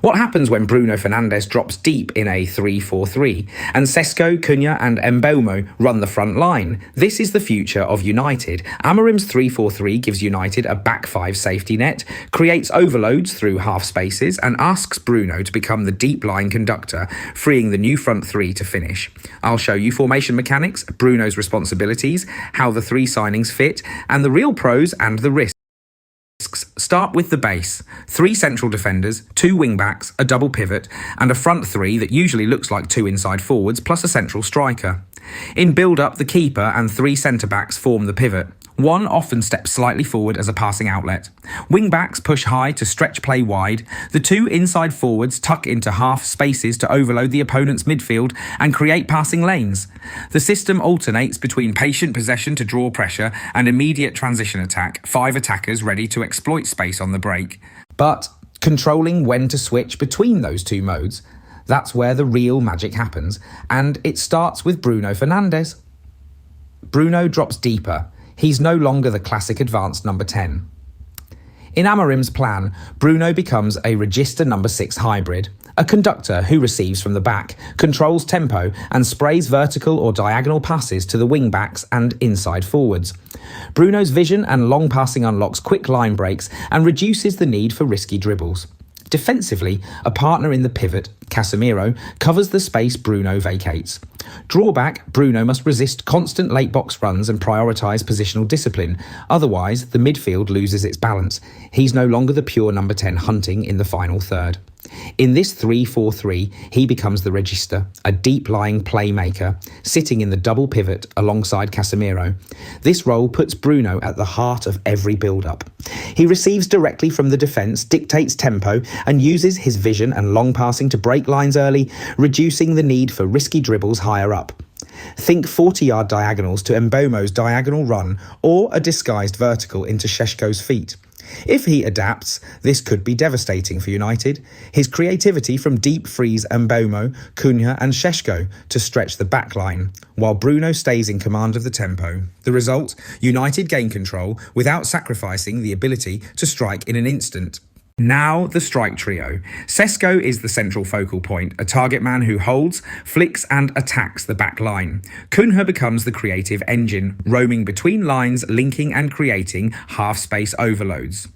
What happens when Bruno Fernandes drops deep in a 3-4-3 and Sesko, Cunha and Mbeumo run the front line? This is the future of United. Amorim's 3-4-3 gives United a back five safety net, creates overloads through half spaces and asks Bruno to become the deep line conductor, freeing the new front three to finish. I'll show you formation mechanics, Bruno's responsibilities, how the three signings fit, and the real pros and the risks. Start with the base. 3 central defenders, 2 wing-backs, a double pivot, and a front three that usually looks like 2 inside forwards plus a central striker. In build-up, the keeper and 3 centre-backs form the pivot. One often steps slightly forward as a passing outlet. Wing-backs push high to stretch play wide. The 2 inside forwards tuck into half spaces to overload the opponent's midfield and create passing lanes. The system alternates between patient possession to draw pressure and immediate transition attack, 5 attackers ready to exploit space on the break. But controlling when to switch between those 2 modes, that's where the real magic happens, and it starts with Bruno Fernandes. Bruno drops deeper. He's no longer the classic advanced number 10. In Amorim's plan, Bruno becomes a regista number 6 hybrid, a conductor who receives from the back, controls tempo and sprays vertical or diagonal passes to the wing-backs and inside forwards. Bruno's vision and long passing unlocks quick line breaks and reduces the need for risky dribbles. Defensively, a partner in the pivot, Casemiro, covers the space Bruno vacates. Drawback, Bruno must resist constant late box runs and prioritise positional discipline, otherwise the midfield loses its balance. He's no longer the pure number 10 hunting in the final third. In this 3-4-3, he becomes the regista, a deep-lying playmaker, sitting in the double pivot alongside Casemiro. This role puts Bruno at the heart of every build-up. He receives directly from the defence, dictates tempo, and uses his vision and long passing to break lines early, reducing the need for risky dribbles higher up. Think 40-yard diagonals to Mbeumo's diagonal run or a disguised vertical into Sesko's feet. If he adapts, this could be devastating for United. His creativity from deep frees Mbeumo, Cunha and Sesko to stretch the back line, while Bruno stays in command of the tempo. The result? United gain control without sacrificing the ability to strike in an instant. Now the strike trio. Sesko is the central focal point, a target man who holds, flicks and attacks the back line. Cunha becomes the creative engine, roaming between lines, linking and creating half-space overloads.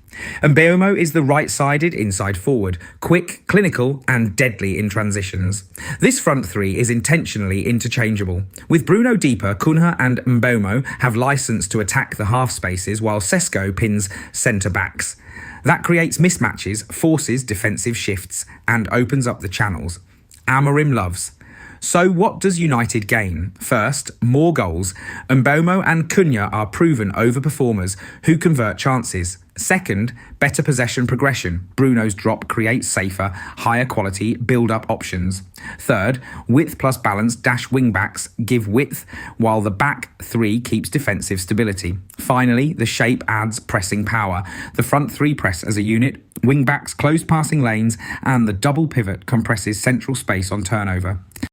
Mbeumo is the right-sided inside forward, quick, clinical and deadly in transitions. This front three is intentionally interchangeable. With Bruno deeper, Cunha and Mbeumo have license to attack the half spaces while Sesko pins centre-backs. That creates mismatches, forces defensive shifts and opens up the channels. Amorim loves. So what does United gain? First, more goals. Mbeumo and Cunha are proven overperformers who convert chances. Second, better possession progression. Bruno's drop creates safer, higher quality build-up options. Third, width plus balance dash wing-backs give width, while the back three keeps defensive stability. Finally, the shape adds pressing power. The front three press as a unit, wing-backs close passing lanes, and the double pivot compresses central space on turnover.